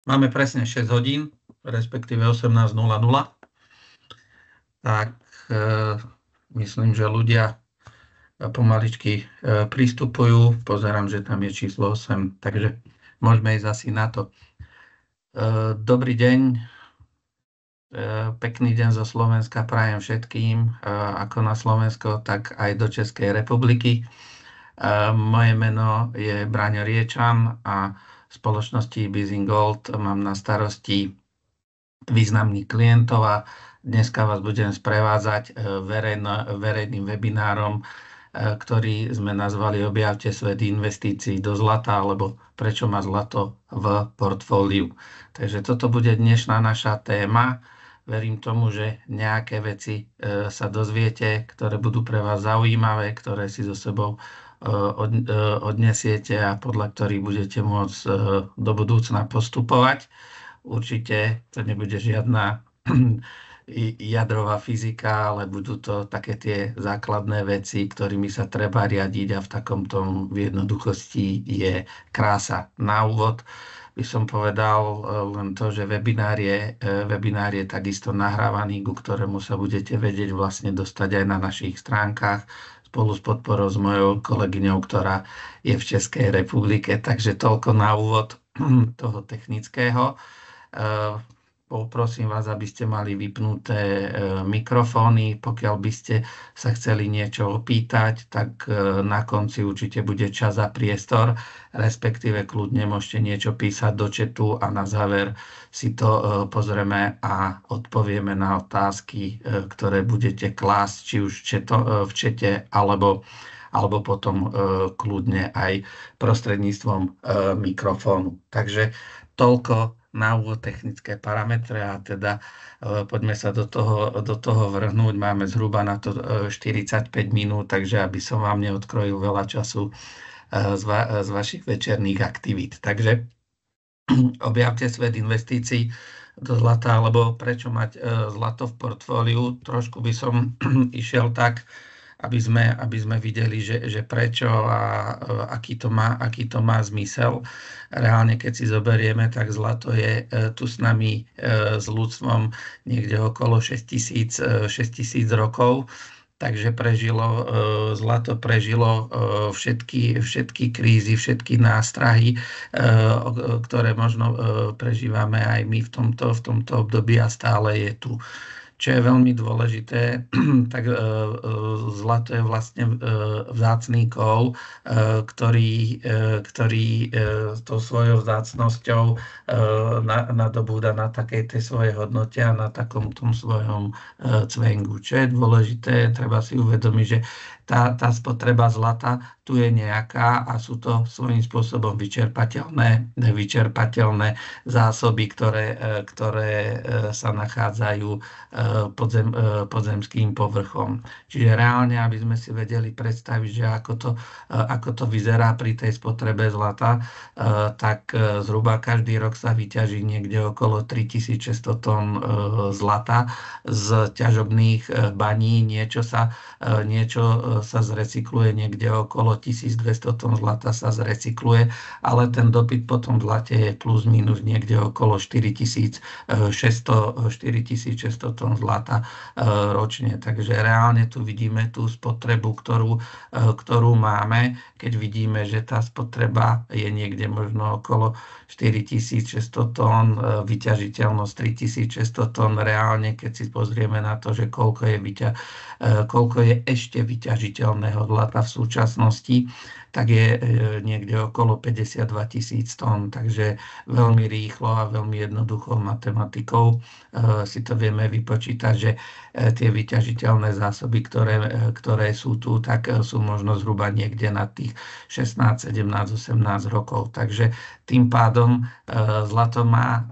Máme presne 6 hodín, respektíve 18:00. Tak myslím, že ľudia pomaličky pristupujú. Pozerám, že tam je číslo 8, takže môžeme ísť asi na to. Dobrý deň, pekný deň zo Slovenska prajem všetkým, ako na Slovensko, tak aj do Českej republiky. Moje meno je Braňo Riečan a v spoločnosti BusyGold mám na starosti významných klientov a dneska vás budem sprevádzať verejným webinárom, ktorý sme nazvali Objavte svet investícií do zlata, alebo prečo má zlato v portfóliu. Takže toto bude dnešná naša téma. Verím tomu, že nejaké veci sa dozviete, ktoré budú pre vás zaujímavé, ktoré si so sebou odnesiete a podľa ktorých budete môcť do budúcna postupovať. Určite to nebude žiadna jadrová fyzika, ale budú to také tie základné veci, ktorými sa treba riadiť a v takomto jednoduchosti je krása. Na úvod by som povedal len to, že webinár je takisto nahrávaný, ku ktorému sa budete vedieť vlastne dostať aj na našich stránkach spolu s podporou s mojou kolegyňou, ktorá je v Českej republike. Takže toľko na úvod toho technického. Poprosím vás, aby ste mali vypnuté mikrofóny. Pokiaľ by ste sa chceli niečo opýtať, tak na konci určite bude čas a priestor, respektíve kľudne môžete niečo písať do chatu a na záver si to pozrieme a odpovieme na otázky, ktoré budete klásť, či už v chate, alebo potom kľudne aj prostredníctvom mikrofónu. Takže toľko na úvod technické parametre a teda poďme sa do toho vrhnúť. Máme zhruba na to 45 minút, takže aby som vám neodkrojil veľa času z vašich večerných aktivít. Takže objavte svet investícií do zlata, alebo prečo mať zlato v portfóliu. Trošku by som išiel tak, aby sme videli, že prečo a aký to má zmysel. Reálne, keď si zoberieme, tak zlato je tu s nami, s ľudstvom niekde okolo 6000 rokov. Takže zlato prežilo všetky krízy, všetky nástrahy, ktoré možno prežívame aj my v tomto období a stále je tu. Čo je veľmi dôležité, tak zlato je vlastne vzácny kov, ktorý tou svojou vzácnosťou nadobúda na takej tej svojej hodnote a na takom tom svojom cvengu. Čo je dôležité, treba si uvedomiť, že tá spotreba zlata tu je nejaká a sú to svojím spôsobom vyčerpateľné zásoby, ktoré sa nachádzajú podzemským povrchom. Čiže reálne, aby sme si vedeli predstaviť, že ako to vyzerá pri tej spotrebe zlata, tak zhruba každý rok sa vyťaží niekde okolo 3600 tón zlata z ťažobných baní. Niečo sa zrecykluje, niekde okolo 1200 tón zlata sa zrecykluje, ale ten dopyt potom v zlate je plus minus niekde okolo 4600 tón zlata ročne. Takže reálne tu vidíme tú spotrebu, ktorú máme, keď vidíme, že tá spotreba je niekde možno okolo 4600 tón, vyťažiteľnosť 3600 tón. Reálne, keď si pozrieme na to, že koľko je ešte vyťažiteľného zlata v súčasnosti, tak je niekde okolo 52 000 tón. Takže veľmi rýchlo a veľmi jednoduchou matematikou si to vieme vypočítať, že tie vyťažiteľné zásoby, ktoré sú tu, tak sú možno zhruba niekde na tých 16, 17, 18 rokov. Takže tým pádom zlato má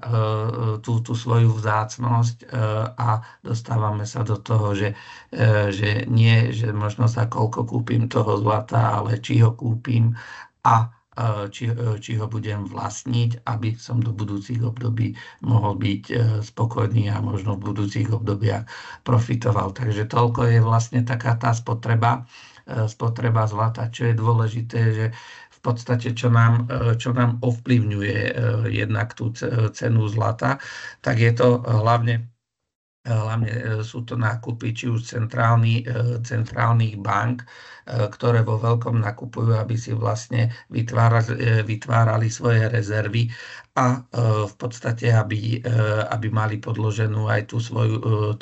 tú svoju vzácnosť a dostávame sa do toho, že nie, že možno za koľko kúpim toho zlata, ale či ho kúpim a či ho budem vlastniť, aby som do budúcich období mohol byť spokojný a možno v budúcich obdobiach profitoval. Takže toľko je vlastne taká tá spotreba zlata. Čo je dôležité, že v podstate, čo nám ovplyvňuje jednak tú cenu zlata, tak je to hlavne sú to nákupy či už centrálnych bank, ktoré vo veľkom nakupujú, aby si vlastne vytvárali svoje rezervy a v podstate, aby mali podloženú aj tú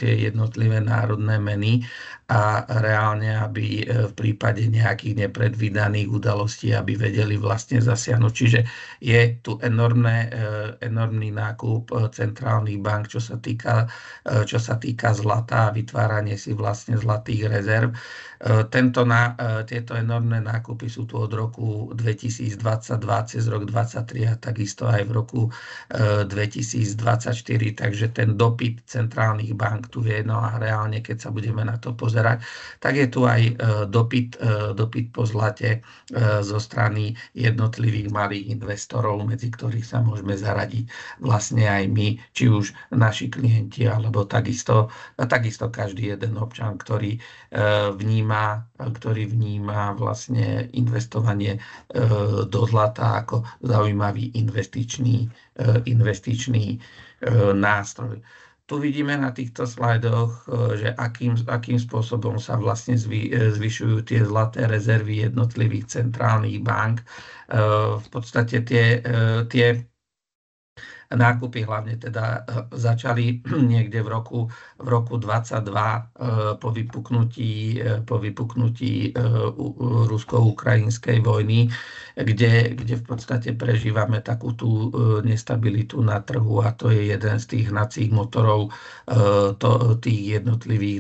tie jednotlivé národné meny a reálne, aby v prípade nejakých nepredvídaných udalostí, aby vedeli vlastne zasiahnuť. Čiže je tu enormný nákup centrálnych bank, čo sa týka zlata a vytváranie si vlastne zlatých rezerv. Tieto enormné nákupy sú tu od roku 2022 cez rok 2023 a takisto aj v roku 2024, takže ten dopyt centrálnych bank tu je, no a reálne, keď sa budeme na to pozerať, tak je tu aj dopyt po zlate zo strany jednotlivých malých investorov, medzi ktorých sa môžeme zaradiť vlastne aj my, či už naši klienti, alebo takisto každý jeden občan, ktorý vníma vlastne investovanie do zlata ako zaujímavý investičný nástroj. Tu vidíme na týchto slajdoch, že akým spôsobom sa vlastne zvyšujú tie zlaté rezervy jednotlivých centrálnych bank. V podstate tie nákupy hlavne teda začali niekde v roku 22 po vypuknutí rusko-ukrajinskej vojny, kde v podstate prežívame takú tú nestabilitu na trhu a to je jeden z tých hnacích motorov tých jednotlivých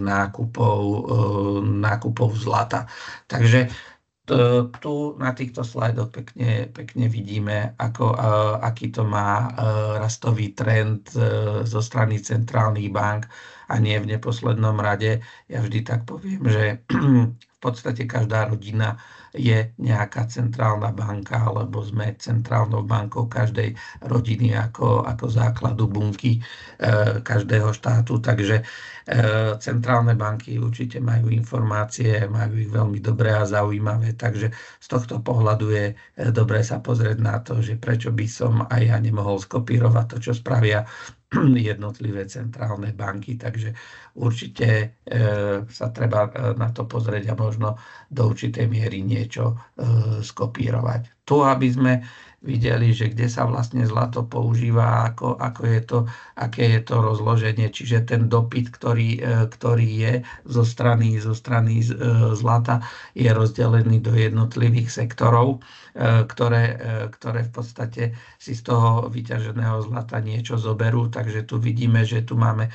nákupov zlata. Takže tu na týchto slajdoch pekne vidíme, aký to má rastový trend zo strany centrálnych bank a nie v neposlednom rade. Ja vždy tak poviem, že v podstate každá rodina je nejaká centrálna banka, alebo sme centrálnou bankou každej rodiny ako základu bunky každého štátu. Takže centrálne banky určite majú informácie, majú ich veľmi dobré a zaujímavé, takže z tohto pohľadu je dobré sa pozrieť na to, že prečo by som aj ja nemohol skopírovať to, čo spravia jednotlivé centrálne banky, takže určite sa treba na to pozrieť a možno do určitej miery niečo skopírovať. Tu, aby sme videli, že kde sa vlastne zlato používa, aké je to rozloženie, čiže ten dopyt, ktorý je zo strany zlata, je rozdelený do jednotlivých sektorov, ktoré v podstate si z toho vyťaženého zlata niečo zoberú. Takže tu vidíme, že tu máme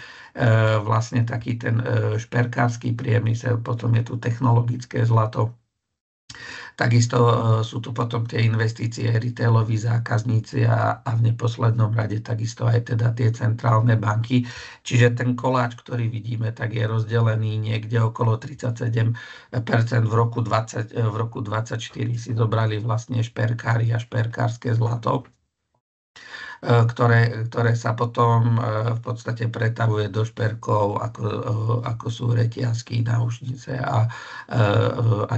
vlastne taký ten šperkársky priemysel, potom je tu technologické zlato. Takisto sú tu potom tie investície, retailoví zákazníci a v neposlednom rade takisto aj teda tie centrálne banky. Čiže ten koláč, ktorý vidíme, tak je rozdelený niekde okolo 37%. V roku 2024 si zobrali vlastne šperkári a šperkárske zlato, ktoré sa potom v podstate pretavuje do šperkov, ako sú reťazky, náušnice a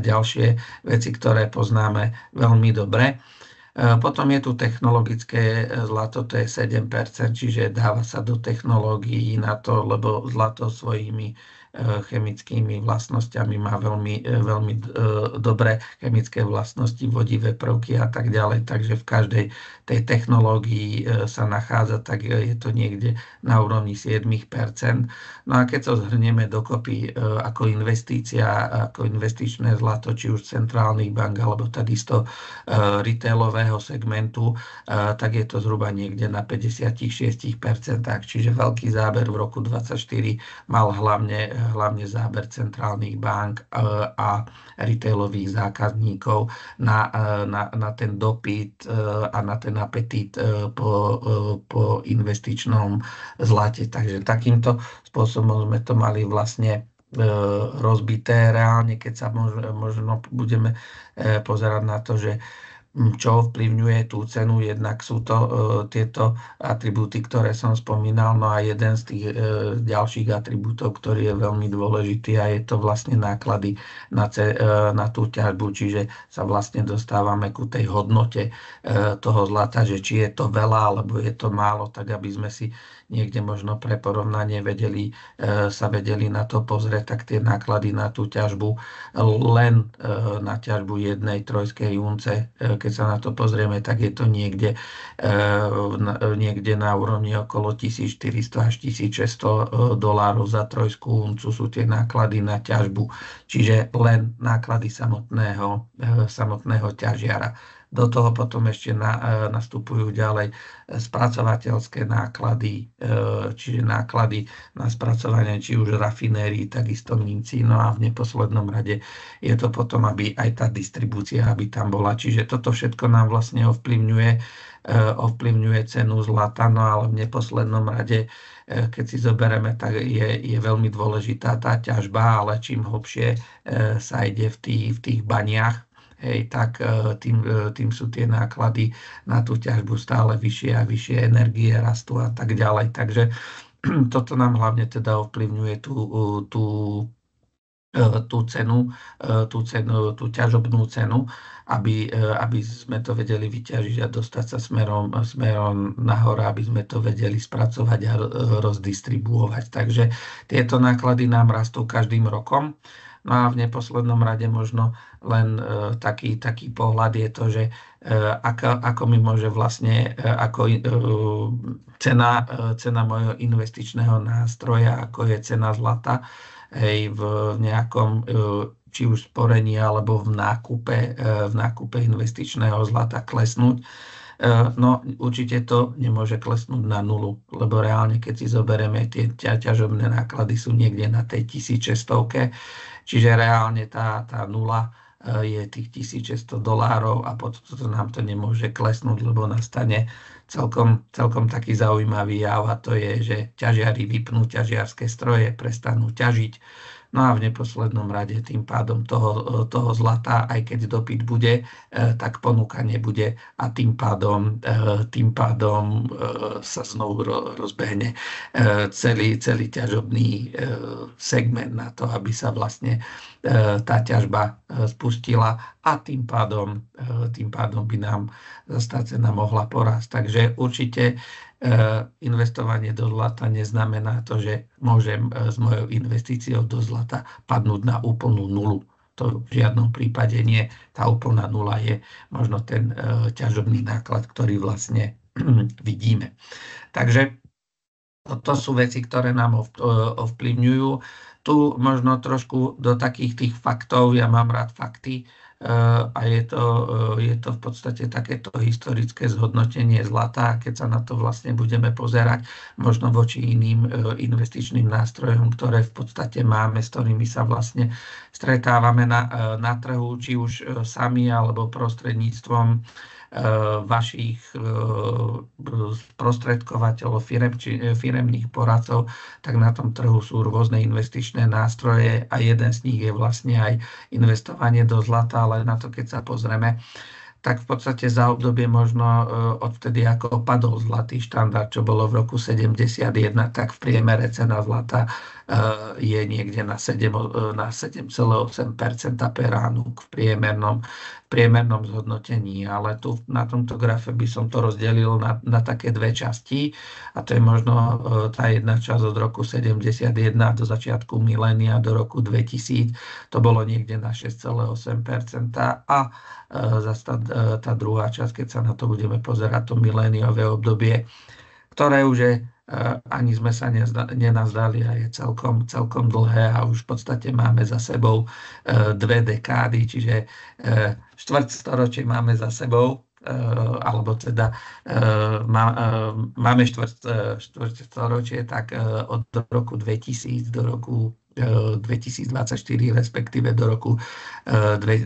ďalšie veci, ktoré poznáme veľmi dobre. Potom je tu technologické zlato, to je 7%, čiže dáva sa do technológií na to, lebo zlato svojimi chemickými vlastnosťami má veľmi dobré chemické vlastnosti, vodivé prvky a tak ďalej. Takže v každej tej technológii sa nachádza, tak je to niekde na úrovni 7%. No a keď sa zhrnieme dokopy ako investícia, ako investičné zlato, či už centrálnych bank alebo takisto retailového segmentu, tak je to zhruba niekde na 56%. Čiže veľký záber v roku 2024 mal hlavne záber centrálnych bank a retailových zákazníkov na ten dopyt a na ten apetít po investičnom zlate. Takže takýmto spôsobom sme to mali vlastne rozbité reálne, keď sa možno budeme pozerať na to, že čo ovplyvňuje tú cenu. Jednak sú to tieto atribúty, ktoré som spomínal, no a jeden z tých ďalších atribútov, ktorý je veľmi dôležitý, a je to vlastne náklady na tú ťažbu, čiže sa vlastne dostávame ku tej hodnote toho zlata, že či je to veľa alebo je to málo, tak aby sme si niekde možno pre porovnanie sa vedeli na to pozrieť, tak tie náklady na tú ťažbu len na ťažbu jednej trojskej unce, keď sa na to pozrieme, tak je to niekde na úrovni okolo 1400 až $1600 za trojskú uncu sú tie náklady na ťažbu, čiže len náklady samotného ťažiara. Do toho potom ešte nastupujú ďalej spracovateľské náklady, čiže náklady na spracovanie či už rafinérií, takisto mincí. No a v neposlednom rade je to potom, aby aj tá distribúcia, aby tam bola. Čiže toto všetko nám vlastne ovplyvňuje cenu zlata, no ale v neposlednom rade, keď si zoberieme, tak je veľmi dôležitá tá ťažba, ale čím hlbšie sa ide v tých baniach, tak tým sú tie náklady na tú ťažbu stále vyššie a vyššie, energie rastú a tak ďalej. Takže toto nám hlavne teda ovplyvňuje tú tú ťažobnú cenu, aby sme to vedeli vyťažiť a dostať sa smerom nahor, aby sme to vedeli spracovať a rozdistribuovať. Takže tieto náklady nám rastú každým rokom. No a v neposlednom rade možno len taký pohľad je to, že ako mi môže vlastne cena môjho investičného nástroja, ako je cena zlata, v nejakom či už sporení alebo v nákupe investičného zlata klesnúť. No určite to nemôže klesnúť na nulu, lebo reálne, keď si zoberieme, tie ťažobné náklady sú niekde na tej 1600, čiže reálne tá nula je tých $1600 a potom nám to nemôže klesnúť, lebo nastane celkom taký zaujímavý jav, a to je, že ťažiari vypnú ťažiarske stroje, prestanú ťažiť. No a v neposlednom rade tým pádom toho zlata, aj keď dopyt bude, tak ponuka nebude a tým pádom sa znovu rozbehne celý ťažobný segment na to, aby sa vlastne tá ťažba spustila a tým pádom by nám tá cena mohla porásť. Takže určite investovanie do zlata neznamená to, že môžem s mojou investíciou do zlata padnúť na úplnú nulu. To v žiadnom prípade nie. Tá úplná nula je možno ten ťažobný náklad, ktorý vlastne vidíme. Takže toto sú veci, ktoré nám ovplyvňujú. Tu možno trošku do takých tých faktov, ja mám rád fakty, a je to v podstate takéto historické zhodnotenie zlata, keď sa na to vlastne budeme pozerať možno voči iným investičným nástrojom, ktoré v podstate máme, s ktorými sa vlastne stretávame na trhu, či už sami alebo prostredníctvom vašich sprostredkovateľov, firemných poradcov, tak na tom trhu sú rôzne investičné nástroje a jeden z nich je vlastne aj investovanie do zlata, ale na to, keď sa pozrieme, tak v podstate za obdobie možno odvtedy, ako padol zlatý štandard, čo bolo v roku 71, tak v priemere cena zlata je niekde na 7,8% per annum v priemernom zhodnotení. Ale tu na tomto grafe by som to rozdelil na také dve časti, a to je možno tá jedna časť od roku 71 do začiatku milénia do roku 2000, to bolo niekde na 6,8% a zase tá druhá časť, keď sa na to budeme pozerať, to miléniové obdobie, ktoré už je, ani sme sa nenazdali a je celkom dlhé a už v podstate máme za sebou 2 dekády, čiže štvrťstoročie máme za sebou, alebo teda máme štvrťstoročie, tak od roku 2000 do roku 2024, respektíve do roku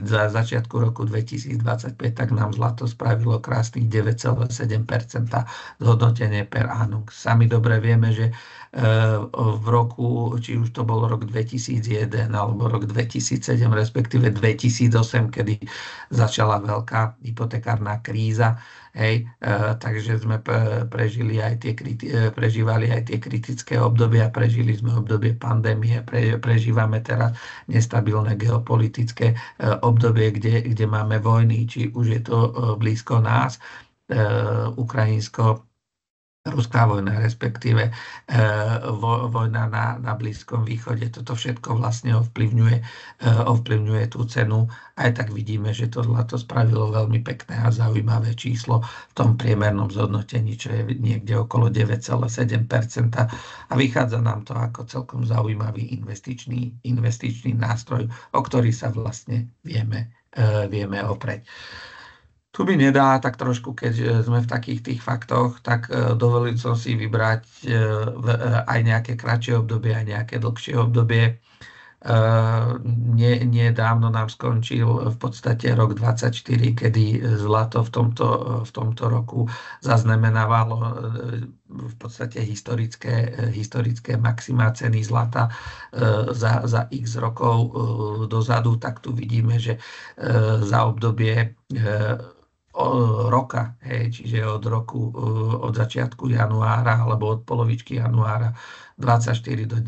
za začiatku roku 2025, tak nám zlato spravilo krásnych 9,7% zhodnotenie per annum. Sami dobre vieme, že v roku, či už to bol rok 2001 alebo rok 2007, respektíve 2008, kedy začala veľká hypotekárna kríza, hej, takže sme prežívali aj tie kritické obdobia, prežili sme obdobie pandémie, prežívame teraz nestabilné geopolitické obdobie, kde máme vojny, či už je to blízko nás, ukrajinsko ruská vojna, respektíve vojna na Blízkom východe. Toto všetko vlastne ovplyvňuje tú cenu. Aj tak vidíme, že to zlato spravilo veľmi pekné a zaujímavé číslo v tom priemernom zhodnotení, čo je niekde okolo 9,7%. A vychádza nám to ako celkom zaujímavý investičný nástroj, o ktorý sa vlastne vieme oprieť. Tu mi nedá tak trošku, keď sme v takých tých faktoch, tak dovolil som si vybrať aj nejaké kratšie obdobie, aj nejaké dlhšie obdobie. Nedávno nám skončil v podstate rok 2024, kedy zlato v tomto roku zaznamenávalo v podstate historické maximá ceny zlata za x rokov dozadu. Tak tu vidíme, že za obdobie roka, čiže od začiatku januára alebo od polovičky januára 24 do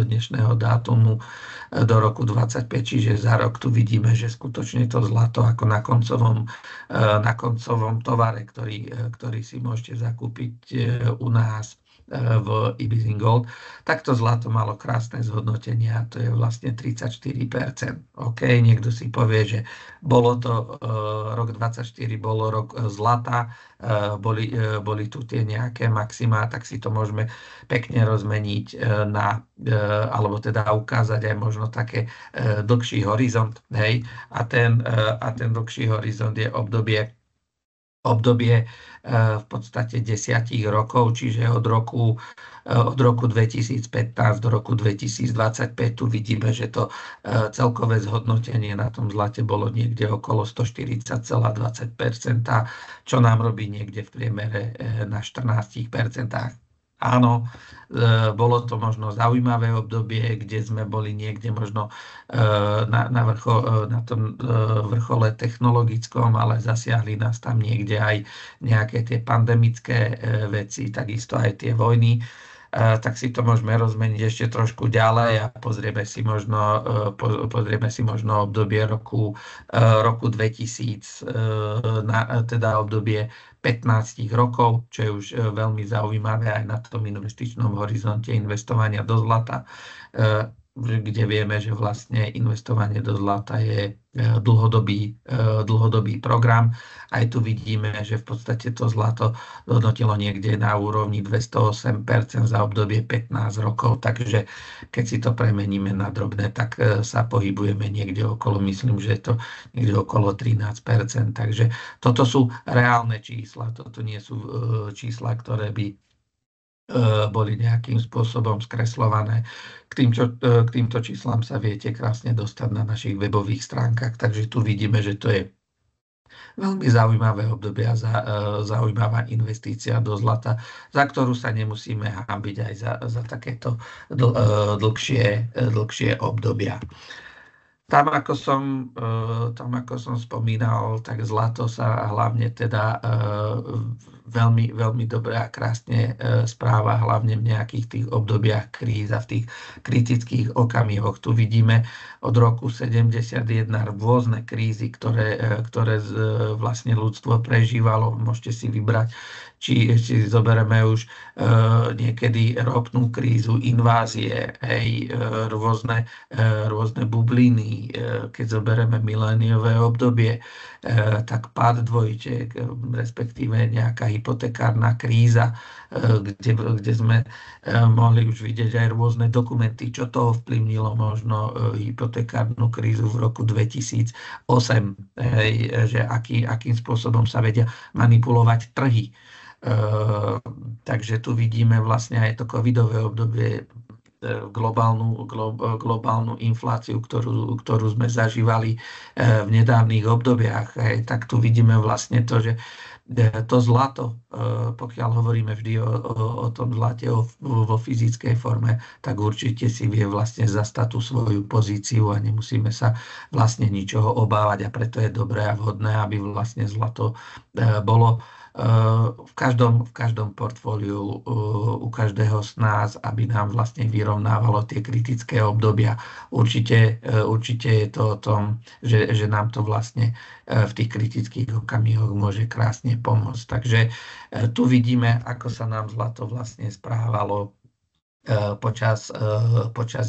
dnešného dátumu do roku 25, čiže za rok tu vidíme, že skutočne to zlato ako na koncovom tovare, ktorý si môžete zakúpiť u nás v Ibizin Gold, tak to zlato malo krásne zhodnotenie a to je vlastne 34%. OK, niekto si povie, že bolo to rok 24, bolo rok zlata, boli tu tie nejaké maximá, tak si to môžeme pekne rozmeniť alebo teda ukázať aj možno také dlhší horizont, hej, a ten dlhší horizont je obdobie v podstate 10 rokov, čiže od roku 2015 do roku 2025. Tu vidíme, že to celkové zhodnotenie na tom zlate bolo niekde okolo 140,20%, čo nám robí niekde v priemere na 14%. Áno, bolo to možno zaujímavé obdobie, kde sme boli niekde možno na tom vrchole technologickom, ale zasiahli nás tam niekde aj nejaké tie pandemické veci, takisto aj tie vojny. Tak si to môžeme rozmeniť ešte trošku ďalej a pozrieme si možno obdobie roku 2000, teda obdobie 15 rokov, čo je už veľmi zaujímavé aj na tom investičnom horizonte investovania do zlata, kde vieme, že vlastne investovanie do zlata je dlhodobý program. Aj tu vidíme, že v podstate to zlato hodnotilo niekde na úrovni 208% za obdobie 15 rokov, takže keď si to premeníme na drobné, tak sa pohybujeme niekde okolo, myslím, že je to niekde okolo 13%. Takže toto sú reálne čísla, toto nie sú čísla, ktoré by boli nejakým spôsobom skreslované. K týmto číslam sa viete krásne dostať na našich webových stránkach, takže tu vidíme, že to je veľmi zaujímavé obdobie a zaujímavá investícia do zlata, za ktorú sa nemusíme hanbiť aj za takéto dlhšie obdobia. Tam, ako som spomínal, tak zlato sa hlavne teda veľmi, veľmi dobre a krásne správa, hlavne v nejakých tých obdobiach kríz a v tých kritických okamihoch. Tu vidíme od roku 71 rôzne krízy, ktoré vlastne ľudstvo prežívalo. Môžete si vybrať, či zoberieme už niekedy ropnú krízu, invázie, rôzne bubliny, keď zoberieme miléniové obdobie, tak pád dvojčiek, respektíve nejaká hypotekárna kríza, kde sme mohli už vidieť aj rôzne dokumenty, čo to ovplyvnilo možno hypotekárnu krízu v roku 2008, že akým spôsobom sa vedia manipulovať trhy. Takže tu vidíme vlastne aj to covidové obdobie globálnu infláciu, ktorú sme zažívali v nedávnych obdobiach. Tak tu vidíme vlastne to, že to zlato, pokiaľ hovoríme vždy o tom zlate vo fyzickej forme, tak určite si vie vlastne zastať tú svoju pozíciu a nemusíme sa vlastne ničoho obávať a preto je dobré a vhodné, aby vlastne zlato bolo v každom portfóliu u každého z nás, aby nám vlastne vyrovnávalo tie kritické obdobia. Určite je to o tom, že nám to vlastne v tých kritických okamihoch môže krásne pomôcť. Takže tu vidíme, ako sa nám zlato vlastne správalo počas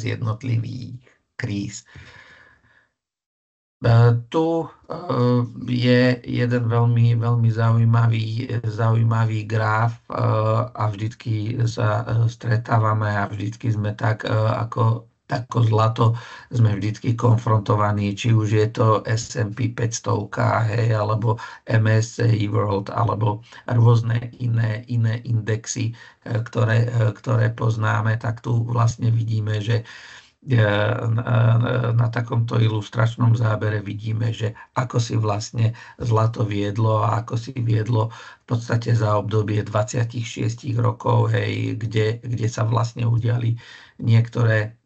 jednotlivých kríz. Tu je jeden veľmi, veľmi zaujímavý graf a vždycky sa stretávame a vždycky sme tak ako zlato sme vždycky konfrontovaní, či už je to S&P 500, hej, alebo MSCI World, alebo rôzne iné indexy, ktoré poznáme, tak tu vlastne vidíme, že na takomto ilustračnom zábere vidíme, že ako si vlastne zlato viedlo a ako si viedlo v podstate za obdobie 26 rokov, hej, kde sa vlastne udiali niektoré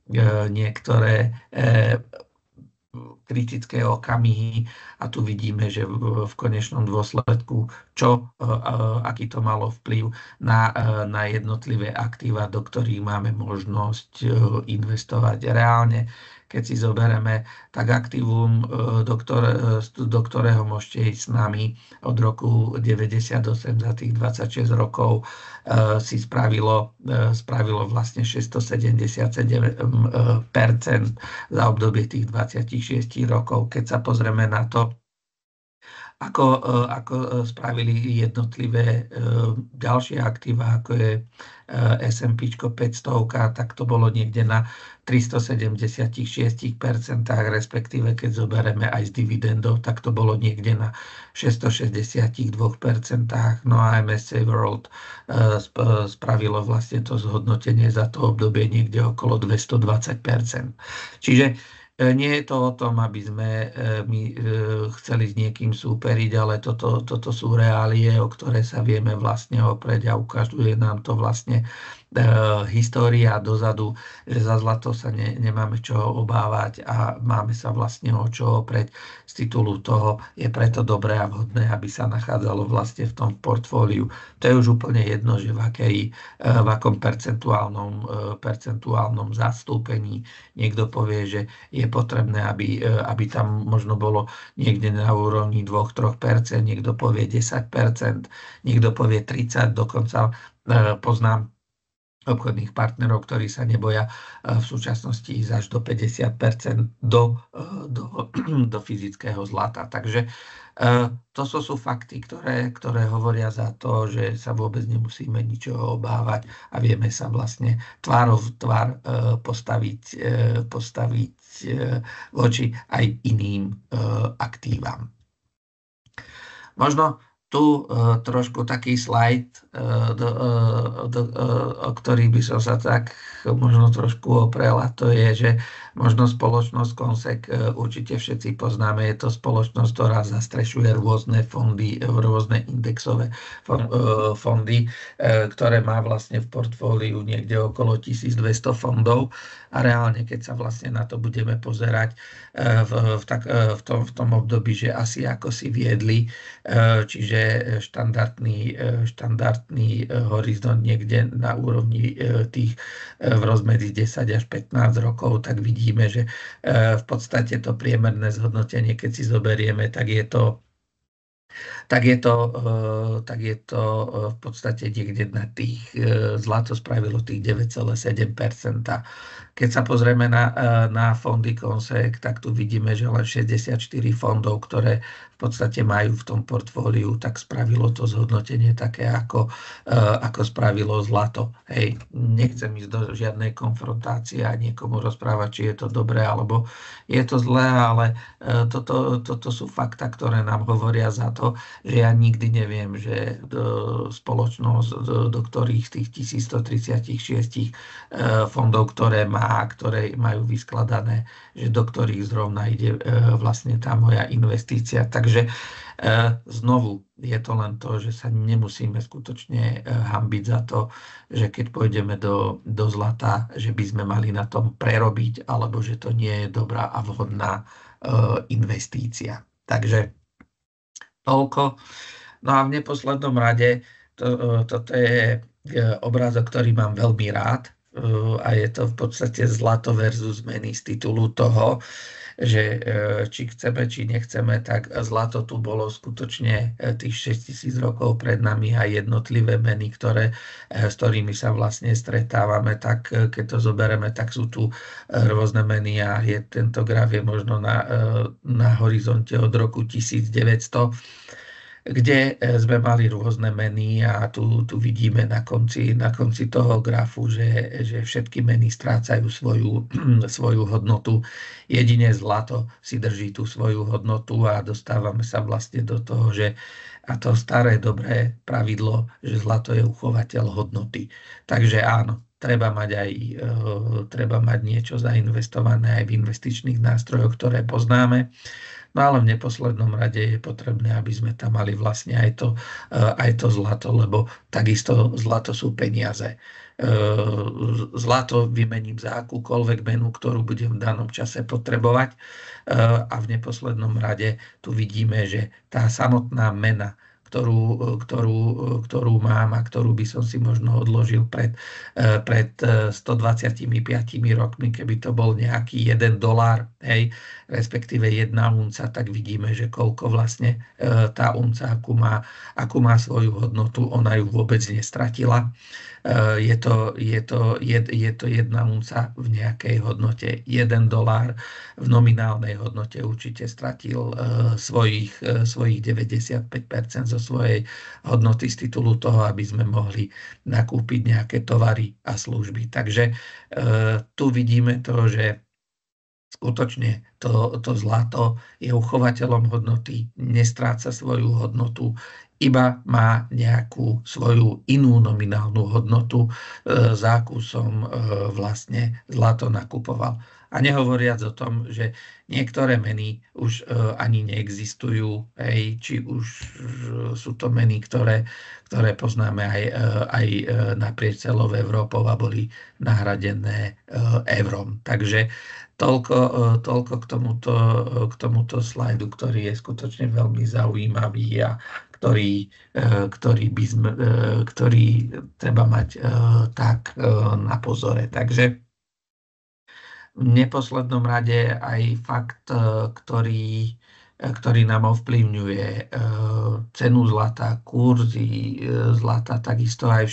kritické okamihy a tu vidíme, že v konečnom dôsledku, aký to malo vplyv na jednotlivé aktíva, do ktorých máme možnosť investovať reálne. Keď si zoberieme, tak aktívum, do ktorého môžete ísť s nami od roku 98 za tých 26 rokov, si spravilo vlastne 677% za obdobie tých 26 rokov. Keď sa pozrieme na to, ako spravili jednotlivé ďalšie aktíva, ako je S&P 500, tak to bolo niekde na 376%, respektíve keď zoberieme aj z dividendov, tak to bolo niekde na 662%. No a MSCI World spravilo vlastne to zhodnotenie za to obdobie niekde okolo 220%. Čiže nie je to o tom, aby sme my chceli s niekým súperiť, ale toto sú reálie, o ktoré sa vieme vlastne oprieť a ukazuje nám to vlastne história dozadu, že za zlato sa nemáme čo obávať a máme sa vlastne o čo oprieť. Z titulu toho je preto dobré a vhodné, aby sa nachádzalo vlastne v tom portfóliu. To je už úplne jedno, že v akom percentuálnom zastúpení. Niekto povie, že je potrebné, aby tam možno bolo niekde na úrovni 2-3%, niekto povie 10%, niekto povie 30%, dokonca poznám obchodných partnerov, ktorí sa neboja v súčasnosti ísť až do 50% do fyzického zlata. Takže to sú fakty, ktoré hovoria za to, že sa vôbec nemusíme ničoho obávať a vieme sa vlastne tvárov v tvár postaviť voči aj iným aktívam. Možno tu trošku taký slajd, o ktorý by som sa tak možno trošku oprel, a to je, že možno spoločnosť Konsek určite všetci poznáme. Je to spoločnosť, ktorá zastrešuje rôzne fondy, rôzne indexové fondy, ktoré má vlastne v portfóliu niekde okolo 1200 fondov. A reálne, keď sa vlastne na to budeme pozerať v tom období, že asi ako si viedli, čiže štandardný horizont niekde na úrovni tých v rozmedzi 10 až 15 rokov, tak vidíme, že v podstate to priemerné zhodnotenie, keď si zoberieme, tak je to v podstate niekde na tých, zlato spravilo tých 9,7%. Keď sa pozrieme na fondy Consec, tak tu vidíme, že len 64 fondov, ktoré v podstate majú v tom portfóliu, tak spravilo to zhodnotenie také, ako spravilo zlato. Hej, nechcem ísť do žiadnej konfrontácie a niekomu rozprávať, či je to dobré, alebo je to zlé, ale toto sú fakta, ktoré nám hovoria za to, že ja nikdy neviem, že spoločnosť, do ktorých z tých 1136 fondov, ktoré majú vyskladané, že do ktorých zrovna ide vlastne tá moja investícia. Takže znovu je to len to, že sa nemusíme skutočne hanbiť za to, že keď pôjdeme do zlata, že by sme mali na tom prerobiť, alebo že to nie je dobrá a vhodná investícia. Takže toľko. No a v neposlednom rade toto je obrázok, ktorý mám veľmi rád, a je to v podstate zlato versus meny z titulu toho, že či chceme, či nechceme, tak zlato tu bolo skutočne tých 6000 rokov pred nami a jednotlivé meny, s ktorými sa vlastne stretávame, tak keď to zoberieme, tak sú tu rôzne meny a tento graf je možno na horizonte od roku 1900, kde sme mali rôzne meny a tu vidíme na konci toho grafu, že všetky meny strácajú svoju hodnotu. Jedine zlato si drží tú svoju hodnotu a dostávame sa vlastne do toho, že a to staré dobré pravidlo, že zlato je uchovateľ hodnoty. Takže áno, treba mať niečo zainvestované aj v investičných nástrojoch, ktoré poznáme. No ale v neposlednom rade je potrebné, aby sme tam mali vlastne aj to zlato, lebo takisto zlato sú peniaze. Zlato vymením za akúkoľvek menu, ktorú budem v danom čase potrebovať. A v neposlednom rade tu vidíme, že tá samotná mena, ktorú mám a ktorú by som si možno odložil pred 125 rokmi, keby to bol nejaký $1, hej, respektíve 1 unca, tak vidíme, že koľko vlastne tá unca, akú má svoju hodnotu, ona ju vôbec nestratila. Je to 1 unca v nejakej hodnote $1, v nominálnej hodnote určite stratil svojich 95% zo svojej hodnoty z titulu toho, aby sme mohli nakúpiť nejaké tovary a služby. Takže tu vidíme to, že skutočne to zlato je uchovateľom hodnoty, nestráca svoju hodnotu, iba má nejakú svoju inú nominálnu hodnotu, za akú som vlastne zlato nakupoval. A nehovoriac o tom, že niektoré meny už ani neexistujú, hej, či už sú to meny, ktoré poznáme aj naprieč celou Európou a boli nahradené eurom. Takže toľko k tomuto slajdu, ktorý je skutočne veľmi zaujímavý a ktorý treba mať tak na pozore. Takže v neposlednom rade aj fakt, ktorý nám ovplyvňuje cenu zlata, kurzy zlata, takisto aj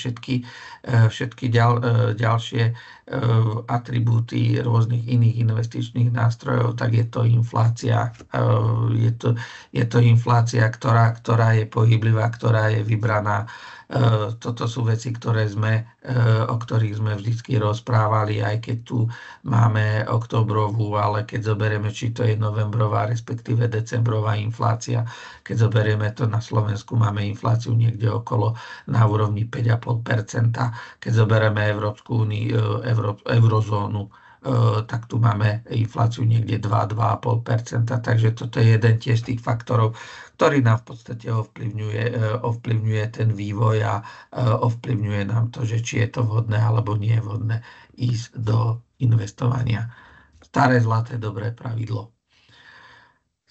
všetky ďalšie atribúty rôznych iných investičných nástrojov, tak je to inflácia. Je to inflácia, ktorá je pohyblivá, ktorá je vybraná. Toto sú veci, o ktorých sme vždy rozprávali, aj keď tu máme októbrovú, ale keď zoberieme, či to je novembrová, respektíve decembrová inflácia, keď zoberieme to na Slovensku, máme infláciu niekde na úrovni 5,5%, keď zoberieme Európsku úniu, eurozónu, tak tu máme infláciu niekde 2,5%, takže toto je jeden tiež z tých faktorov, ktorý nám v podstate ovplyvňuje ten vývoj a ovplyvňuje nám to, že či je to vhodné alebo nie je vhodné ísť do investovania. Staré zlaté dobré pravidlo.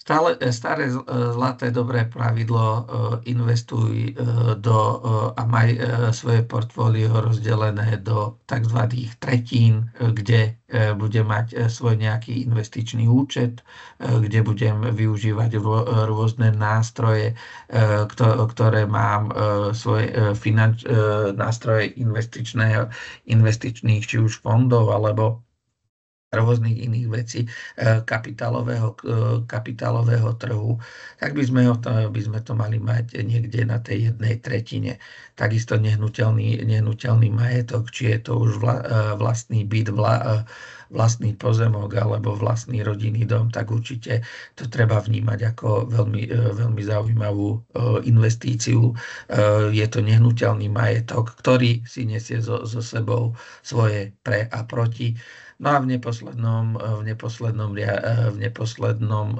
Staré zlaté dobré pravidlo, investuj a maj svoje portfólio rozdelené do tzv. Tretín, kde budem mať svoj nejaký investičný účet, kde budem využívať rôzne nástroje, ktoré mám, svoje nástroje investičných, či už fondov, alebo rôznych iných vecí kapitálového trhu, tak by sme to mali mať niekde na tej 1/3. Takisto nehnuteľný majetok, či je to už vlastný byt, vlastný pozemok alebo vlastný rodinný dom, tak určite to treba vnímať ako veľmi zaujímavú investíciu. Je to nehnuteľný majetok, ktorý si nesie so sebou svoje pre a proti. No a v neposlednom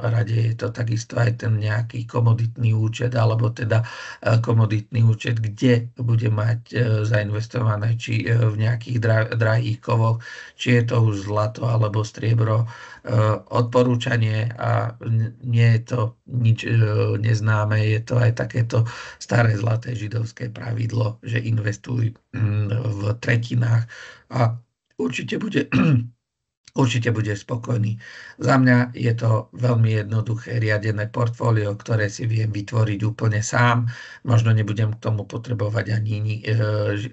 rade je to takisto aj ten nejaký komoditný účet, alebo teda komoditný účet, kde bude mať zainvestované či v nejakých drahých kovoch, či je to už zlato alebo striebro. Odporúčanie, a nie je to nič neznáme, je to aj takéto staré zlaté židovské pravidlo, že investuj v tretinách a určite bude spokojný. Za mňa je to veľmi jednoduché riadené portfólio, ktoré si viem vytvoriť úplne sám. Možno nebudem k tomu potrebovať ani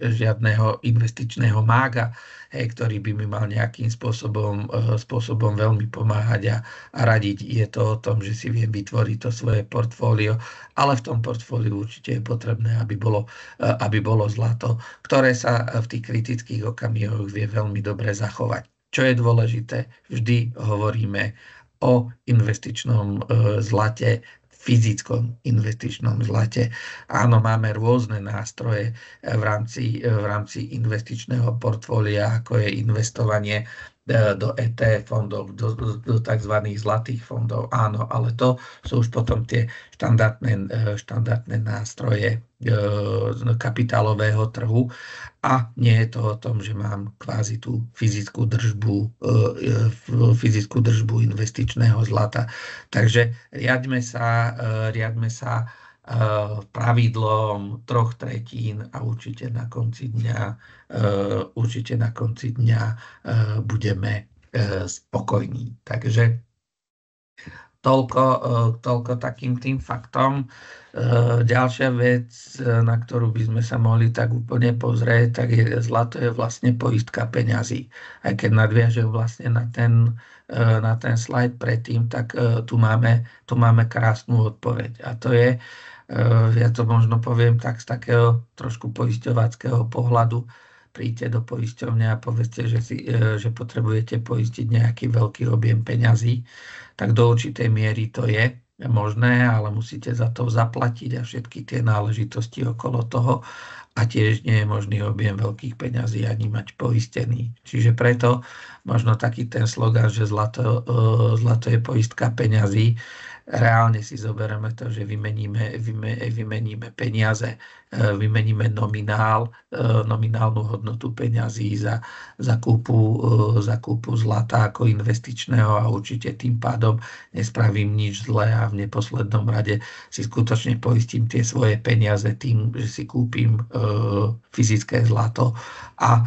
žiadneho investičného mága, ktorý by mi mal nejakým spôsobom veľmi pomáhať a radiť. Je to o tom, že si viem vytvoriť to svoje portfólio, ale v tom portfóliu určite je potrebné, aby bolo zlato, ktoré sa v tých kritických okamihoch vie veľmi dobre zachovať. Čo je dôležité, vždy hovoríme o investičnom zlate, fyzickom investičnom zlate. Áno, máme rôzne nástroje v rámci investičného portfólia, ako je investovanie do ETF fondov, do tzv. Zlatých fondov. Áno, ale to sú už potom tie štandardné nástroje kapitálového trhu a nie je to o tom, že mám kvázi tú fyzickú držbu investičného zlata. Takže riadme sa pravidlom 3/3 a určite na konci dňa budeme spokojní. Takže toľko takým tým faktom. Ďalšia vec, na ktorú by sme sa mohli tak úplne pozrieť, tak zlato je vlastne poistka peňazí. Aj keď nadviažem vlastne na ten slajd predtým, tak tu máme krásnu odpoveď. A to je, ja to možno poviem tak z takého trošku poisťovackého pohľadu. Príďte do poisťovne a povedzte, že potrebujete poistiť nejaký veľký objem peňazí, tak do určitej miery to je možné, ale musíte za to zaplatiť a všetky tie náležitosti okolo toho a tiež nie je možný objem veľkých peňazí ani mať poistený. Čiže preto možno taký ten slogan, že zlato je poistka peňazí. Reálne si zoberieme to, že vymeníme peniaze, vymeníme nominálnu hodnotu peňazí za kúpu zlata ako investičného a určite tým pádom nespravím nič zlé a v neposlednom rade si skutočne poistím tie svoje peniaze tým, že si kúpim fyzické zlato a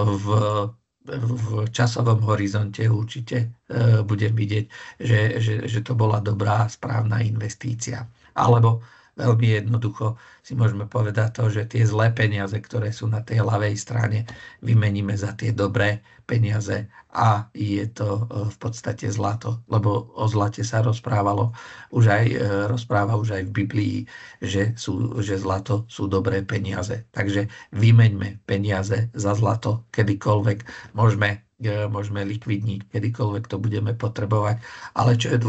v časovom horizonte určite budem vidieť, že to bola dobrá, správna investícia. Alebo veľmi jednoducho si môžeme povedať to, že tie zlé peniaze, ktoré sú na tej ľavej strane, vymeníme za tie dobré peniaze a je to v podstate zlato, lebo o zlate sa rozpráva už aj v Biblii, že zlato sú dobré peniaze. Takže vymeňme peniaze za zlato, kedykoľvek môžeme likvidniť, kedykoľvek to budeme potrebovať. Ale čo je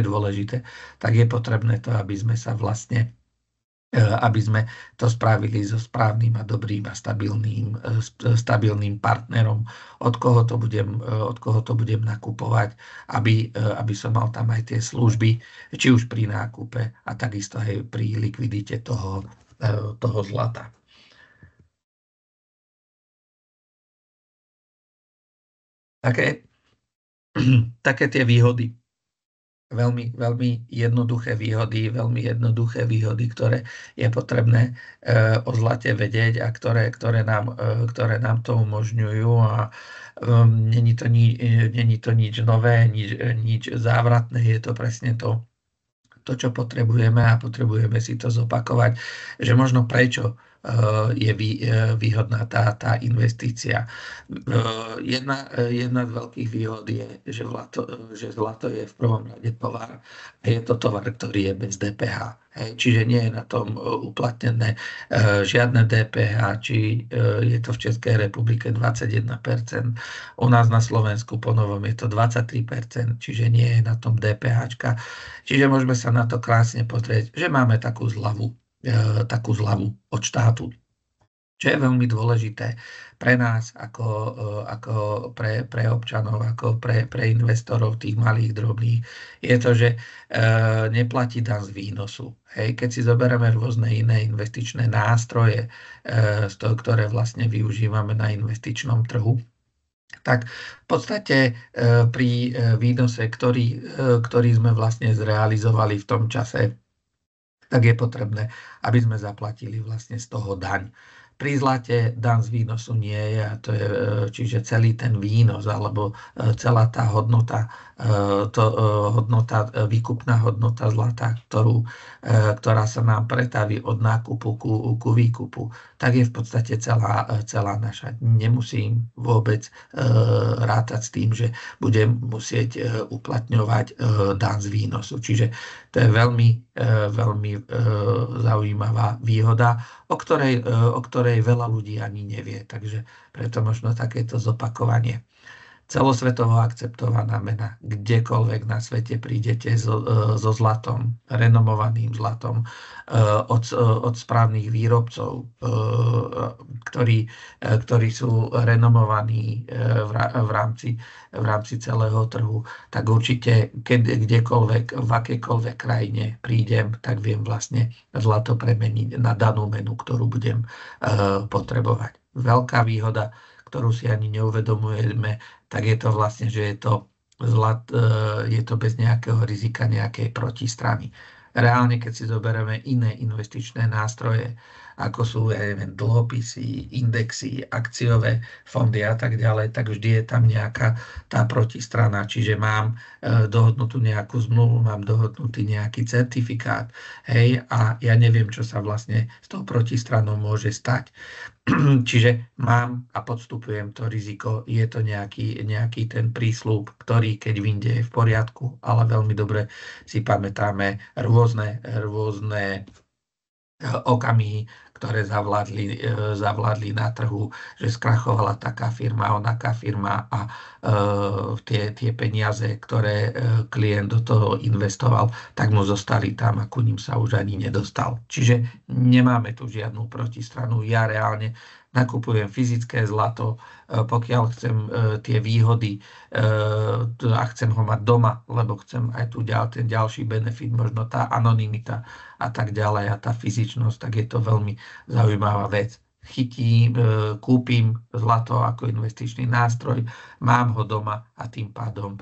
dôležité, tak je potrebné to, aby sme to spravili so správnym a dobrým a stabilným partnerom, od koho to budem nakupovať, aby som mal tam aj tie služby, či už pri nákupe a takisto aj pri likvidite toho zlata. Také tie výhody. Veľmi jednoduché výhody, ktoré je potrebné o zlate vedieť a ktoré nám to umožňujú. A není to nič nové, nič závratné, je to presne to, čo potrebujeme a potrebujeme si to zopakovať, že možno prečo je výhodná tá investícia. Jedna z veľkých výhod je, že zlato je v prvom rade tovar a je to tovar, ktorý je bez DPH. Čiže nie je na tom uplatnené žiadne DPH, či je to v Českej republike 21%, u nás na Slovensku po novom je to 23%, čiže nie je na tom DPH. Čiže môžeme sa na to krásne pozrieť, že máme takú zľavu od štátu, čo je veľmi dôležité pre nás, ako pre občanov, ako pre investorov tých malých, drobných, je to, že neplatí daň z výnosu. Keď si zoberieme rôzne iné investičné nástroje, ktoré vlastne využívame na investičnom trhu, tak v podstate pri výnose, ktorý sme vlastne zrealizovali v tom čase, tak je potrebné, aby sme zaplatili vlastne z toho daň. Pri zlate daň z výnosu nie je, a to je čiže celý ten výnos alebo celá tá hodnota, výkupná hodnota zlata, ktorá sa nám pretaví od nákupu ku výkupu, tak je v podstate celá naša. Nemusím vôbec rátať s tým, že budem musieť uplatňovať daň z výnosu. Čiže to je veľmi zaujímavá výhoda, o ktorej veľa ľudí ani nevie. Takže preto možno takéto zopakovanie. Celosvetovo akceptovaná mena. Kdekoľvek na svete prídete so zlatom, renomovaným zlatom, od správnych výrobcov, ktorí sú renomovaní v rámci celého trhu, tak určite kdekoľvek, v akejkoľvek krajine prídem, tak viem vlastne zlato premeniť na danú menu, ktorú budem potrebovať. Veľká výhoda, ktorú si ani neuvedomujeme, tak je to vlastne, že je to bez nejakého rizika nejakej protistrany. Reálne, keď si zoberieme iné investičné nástroje, ako sú dlhopisy, indexy, akciové fondy a tak ďalej, tak vždy je tam nejaká tá protistrana. Čiže mám dohodnutú nejakú zmluvu, mám dohodnutý nejaký certifikát, a ja neviem, čo sa vlastne s tou protistranou môže stať. Čiže mám a podstupujem to riziko, je to nejaký ten prísľub, ktorý keď vyjde je v poriadku, ale veľmi dobre si pamätáme rôzne okamihy, ktoré zavládli na trhu, že skrachovala taká firma, onaká firma a tie peniaze, ktoré klient do toho investoval, tak mu zostali tam a ku ním sa už ani nedostal. Čiže nemáme tu žiadnu protistranu. Ja reálne nakupujem fyzické zlato, pokiaľ chcem tie výhody a chcem ho mať doma, lebo chcem aj ten ďalší benefit, možno tá anonymita a tak ďalej a tá fyzičnosť, tak je to veľmi zaujímavá vec. Kúpim zlato ako investičný nástroj, mám ho doma a tým pádom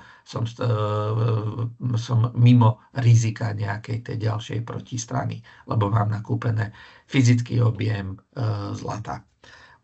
som mimo rizika nejakej tej ďalšej protistrany, lebo mám nakúpené fyzický objem zlata.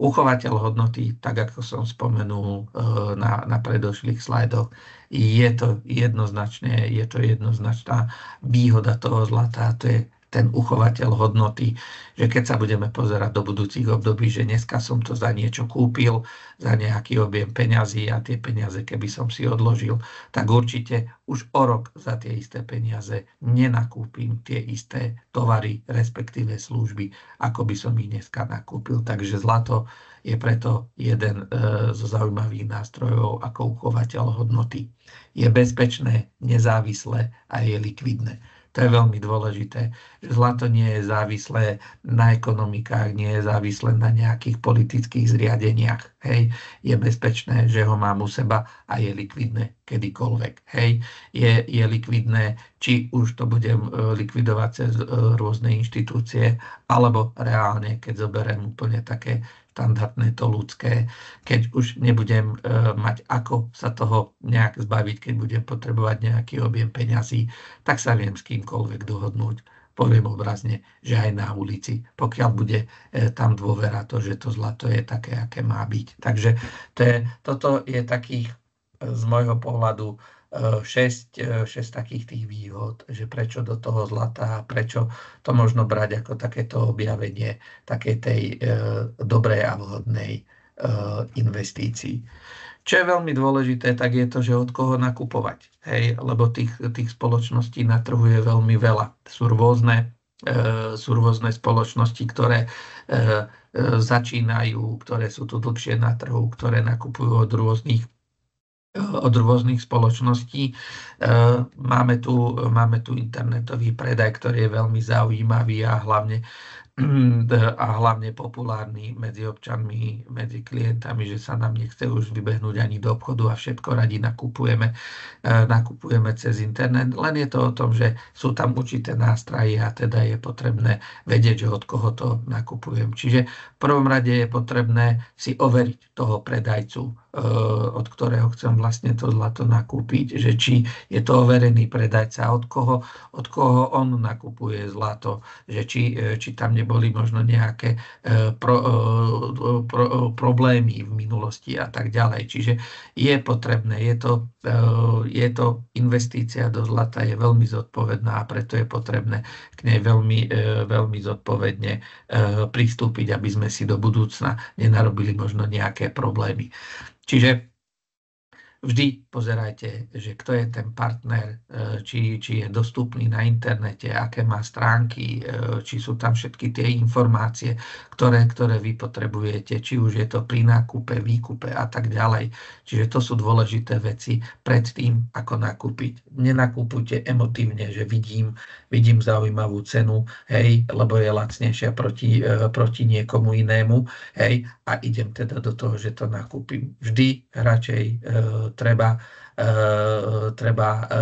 Uchovateľ hodnoty, tak ako som spomenul na predošlých slajdoch, je to jednoznačná výhoda toho zlata, to je ten uchovateľ hodnoty, že keď sa budeme pozerať do budúcich období, že dneska som to za niečo kúpil, za nejaký objem peňazí a tie peniaze, keby som si odložil, tak určite už o rok za tie isté peniaze nenakúpim tie isté tovary, respektíve služby, ako by som ich dneska nakúpil. Takže zlato je preto jeden zo zaujímavých nástrojov ako uchovateľ hodnoty. Je bezpečné, nezávislé a je likvidné. To je veľmi dôležité, že zlato nie je závislé na ekonomikách, nie je závislé na nejakých politických zriadeniach. Je bezpečné, že ho mám u seba a je likvidné kedykoľvek. Je likvidné, či už to budem likvidovať cez rôzne inštitúcie, alebo reálne, keď zoberiem úplne také štandardné to ľudské, keď už nebudem mať ako sa toho nejak zbaviť, keď budem potrebovať nejaký objem peňazí, tak sa viem s kýmkoľvek dohodnúť. Poviem obrazne, že aj na ulici, pokiaľ bude tam dôvera to, že to zlato je také, aké má byť. Takže toto je takých z môjho pohľadu šesť takých tých výhod, že prečo do toho zlata, prečo to možno brať ako takéto objavenie takej tej dobrej a vhodnej investícii. Čo je veľmi dôležité, tak je to, že od koho nakupovať. Hej? Lebo tých spoločností na trhu je veľmi veľa. Sú rôzne spoločnosti, ktoré začínajú, ktoré sú tu dlhšie na trhu, ktoré nakupujú od rôznych spoločností. Máme tu internetový predaj, ktorý je veľmi zaujímavý a hlavne populárny medzi občanmi, medzi klientami, že sa nám nechce už vybehnúť ani do obchodu a všetko radi nakupujeme cez internet. Len je to o tom, že sú tam určité nástrahy a teda je potrebné vedieť, že od koho to nakupujem. Čiže v prvom rade je potrebné si overiť toho predajcu, od ktorého chcem vlastne to zlato nakúpiť, že či je to overený predajca, od koho on nakupuje zlato, že či tam neboli možno nejaké problémy v minulosti a tak ďalej. Čiže je potrebné, je to investícia do zlata, je veľmi zodpovedná a preto je potrebné k nej veľmi zodpovedne pristúpiť, aby sme si do budúcna nenarobili možno nejaké problémy. Čiže vždy pozerajte, že kto je ten partner, či je dostupný na internete, aké má stránky, či sú tam všetky tie informácie, ktoré vy potrebujete, či už je to pri nákupe, výkupe a tak ďalej. Čiže to sú dôležité veci pred tým, ako nakúpiť. Nenakúpujte emotívne, že vidím zaujímavú cenu, hej, lebo je lacnejšia proti niekomu inému, hej, a idem teda do toho, že to nakúpim. Vždy radšej treba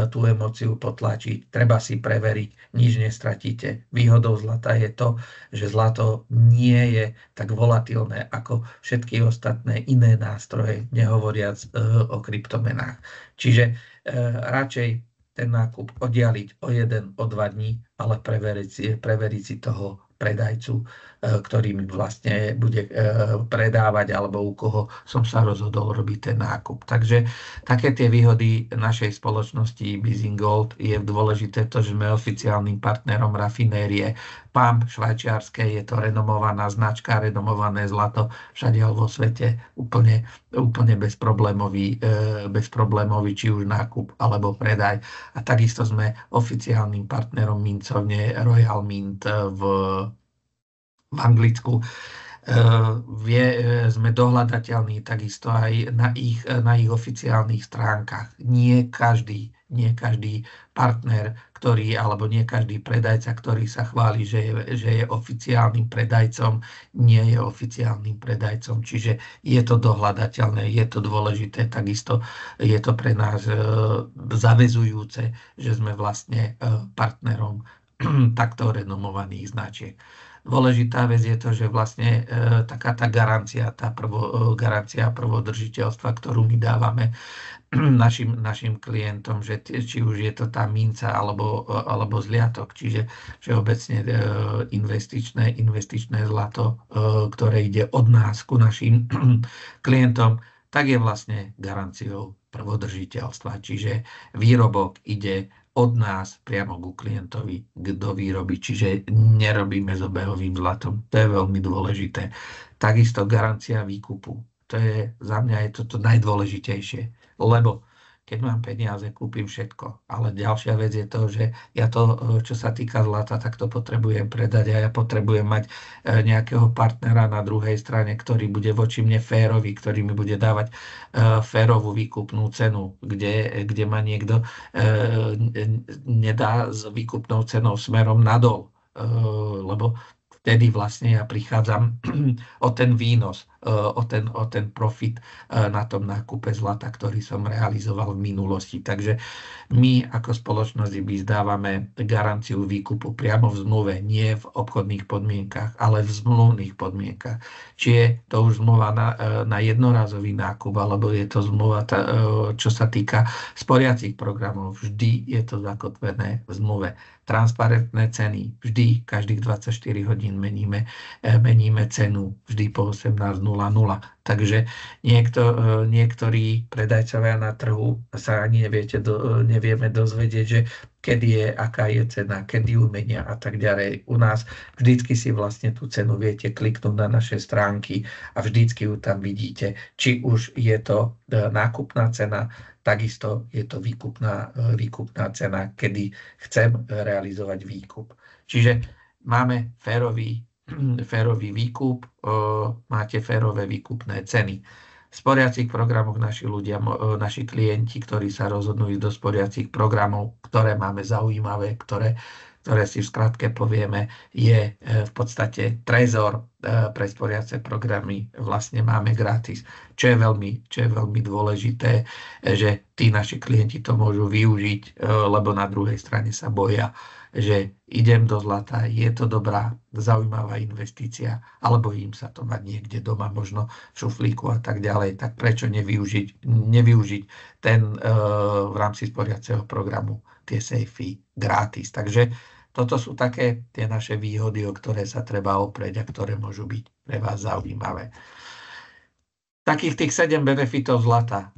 tú emóciu potlačiť, treba si preveriť, nič nestratíte. Výhodou zlata je to, že zlato nie je tak volatilné ako všetky ostatné iné nástroje, nehovoriac o kryptomenách. Čiže radšej ten nákup oddialiť o 1, o 2 dní, ale preveriť si toho predajcu, ktorý mi vlastne bude predávať alebo u koho som sa rozhodol robiť ten nákup. Takže také tie výhody našej spoločnosti BizingGold je dôležité to, že sme oficiálnym partnerom rafinérie Pump švajčiarskej, je to renomovaná značka, renomované zlato všade vo svete, úplne bezproblémový či už nákup alebo predaj. A takisto sme oficiálnym partnerom mincovne Royal Mint v Anglicku. Sme dohľadateľní takisto aj na ich oficiálnych stránkach. Nie každý partner, alebo nie každý predajca, ktorý sa chváli, že je oficiálnym predajcom, nie je oficiálnym predajcom. Čiže je to dohľadateľné, je to dôležité, takisto je to pre nás zaväzujúce, že sme vlastne partnerom takto renomovaných značiek. Dôležitá vec je to, že vlastne taká tá garancia prvodržiteľstva, ktorú my dávame našim klientom, že či už je to tá minca alebo zliatok, čiže všeobecne investičné zlato, ktoré ide od nás ku našim klientom, tak je vlastne garanciou prvodržiteľstva. Čiže výrobok ide od nás priamo ku klientovi, kto výrobí, čiže nerobíme s obehovým zlatom. To je veľmi dôležité. Takisto garancia výkupu. To je za mňa toto najdôležitejšie, lebo keď mám peniaze, kúpim všetko. Ale ďalšia vec je to, že ja to, čo sa týka zlata, tak to potrebujem predať a ja potrebujem mať nejakého partnera na druhej strane, ktorý bude voči mne férový, ktorý mi bude dávať férovú výkupnú cenu, kde ma niekto nedá s výkupnou cenou smerom nadol, lebo vtedy vlastne ja prichádzam o ten výnos, o ten profit na tom nákupe zlata, ktorý som realizoval v minulosti. Takže my ako spoločnosť BIZ dávame garanciu výkupu priamo v zmluve, nie v obchodných podmienkach, ale v zmluvných podmienkach. Či je to už zmluva na jednorazový nákup, alebo je to zmluva, čo sa týka sporiacich programov, vždy je to zakotvené v zmluve. Transparentné ceny, vždy každých 24 hodín meníme cenu, vždy po 18:00 Takže niektorí predajcovia na trhu sa ani nevieme dozvedieť, že kedy je, aká je cena, kedy ju menia a tak ďalej. U nás vždycky si vlastne tú cenu viete kliknúť na naše stránky a vždycky ju tam vidíte. Či už je to nákupná cena, takisto je to výkupná cena, kedy chcem realizovať výkup. Čiže máme férový výkup, máte férové výkupné ceny. V sporiacich programoch naši klienti, ktorí sa rozhodnú ísť do sporiacich programov, ktoré máme zaujímavé, ktoré si v skratke povieme, je v podstate trezor pre sporiace programy vlastne máme gratis. Čo je veľmi dôležité, že tí naši klienti to môžu využiť, lebo na druhej strane sa boja, že idem do zlata, je to dobrá, zaujímavá investícia, alebo im sa to mať niekde doma, možno v šuflíku a tak ďalej, tak prečo nevyužiť ten v rámci sporiaceho programu tie sejfy gratis. Takže toto sú také tie naše výhody, o ktoré sa treba oprieť a ktoré môžu byť pre vás zaujímavé. Takých tých 7 benefitov zlata.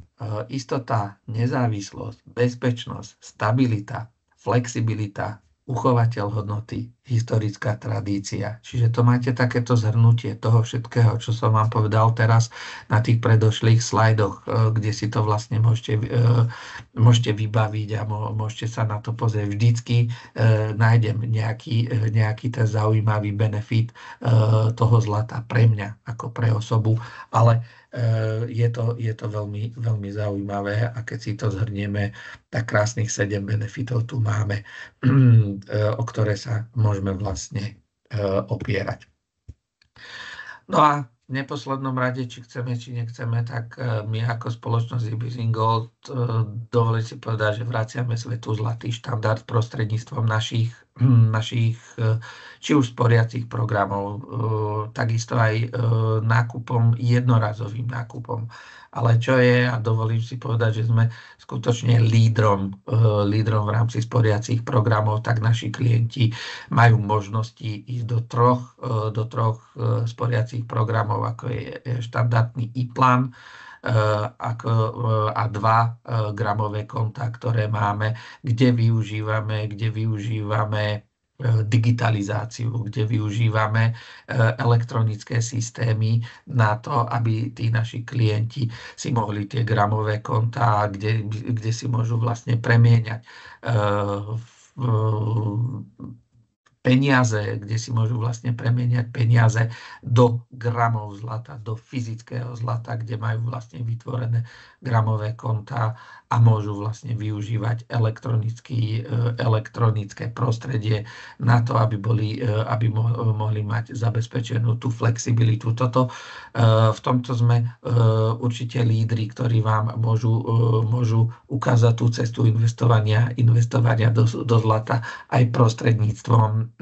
Istota, nezávislosť, bezpečnosť, stabilita, flexibilita, uchovateľ hodnoty, historická tradícia. Čiže to máte takéto zhrnutie toho všetkého, čo som vám povedal teraz na tých predošlých slajdoch, kde si to vlastne môžete vybaviť a môžete sa na to pozrieť. Vždycky nájdem nejaký ten zaujímavý benefit toho zlata pre mňa, ako pre osobu, ale je to veľmi, veľmi zaujímavé a keď si to zhrnieme, tak krásnych 7 benefitov tu máme, o ktoré sa môžeme vlastne opierať. No a v neposlednom rade, či chceme, či nechceme, tak my ako spoločnosť eBusiness Gold dovolím si povedať, že vraciame svetu zlatý štandard prostredníctvom našich či už sporiacich programov, takisto aj nákupom, jednorazovým nákupom. Ale čo je, a dovolím si povedať, že sme skutočne lídrom v rámci sporiacich programov, tak naši klienti majú možnosti ísť do troch sporiacich programov, ako je štandardný e-plan, a 2 gramové kontá, ktoré máme, kde využívame digitalizáciu, kde využívame elektronické systémy na to, aby tí naši klienti si mohli tie gramové kontá, kde si môžu vlastne premieňať peniaze, kde si môžu vlastne premieňať peniaze do gramov zlata, do fyzického zlata, kde majú vlastne vytvorené gramové kontá a môžu vlastne využívať elektronické prostredie na to, aby mohli mať zabezpečenú tú flexibilitu. V tomto sme určite lídri, ktorí vám môžu ukázať tú cestu investovania do zlata aj prostredníctvom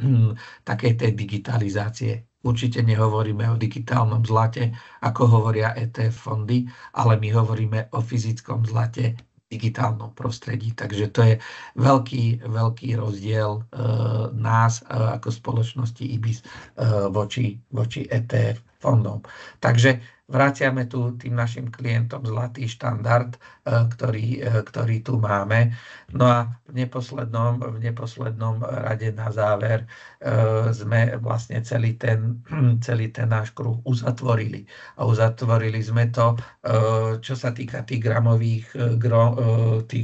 takej tej digitalizácie. Určite nehovoríme o digitálnom zlate, ako hovoria ETF fondy, ale my hovoríme o fyzickom zlate v digitálnom prostredí. Takže to je veľký rozdiel nás ako spoločnosti IBIS voči ETF fondom. Takže vraciame tu tým našim klientom zlatý štandard, ktorý tu máme. No a v neposlednom rade na záver sme vlastne celý ten náš kruh uzatvorili. A uzatvorili sme to, čo sa týka tých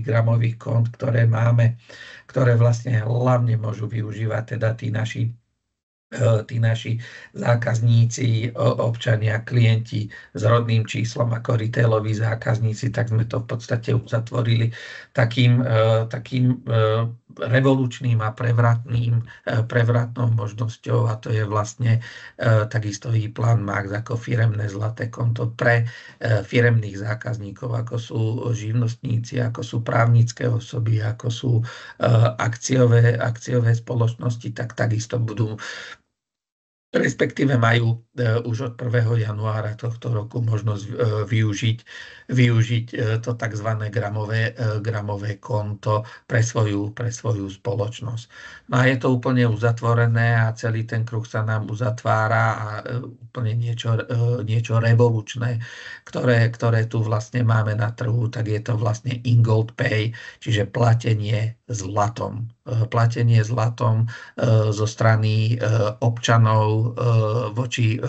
gramových kont, ktoré máme, ktoré vlastne hlavne môžu využívať teda tí naši zákazníci, občania, klienti s rodným číslom ako retailoví zákazníci, tak sme to v podstate uzatvorili takým revolučným a prevratnou možnosťou, a to je vlastne takisto e-plan Max ako firemné zlaté konto pre firemných zákazníkov, ako sú živnostníci, ako sú právnické osoby, ako sú akciové spoločnosti, tak takisto budú respektíve majú už od 1. januára tohto roku možnosť využiť to tzv. Gramové konto pre svoju spoločnosť. No a je to úplne uzatvorené a celý ten kruh sa nám uzatvára a úplne niečo revolučné, ktoré tu vlastne máme na trhu, tak je to vlastne Ingold Pay, čiže platenie zlatom. Platenie zlatom zo strany občanov voči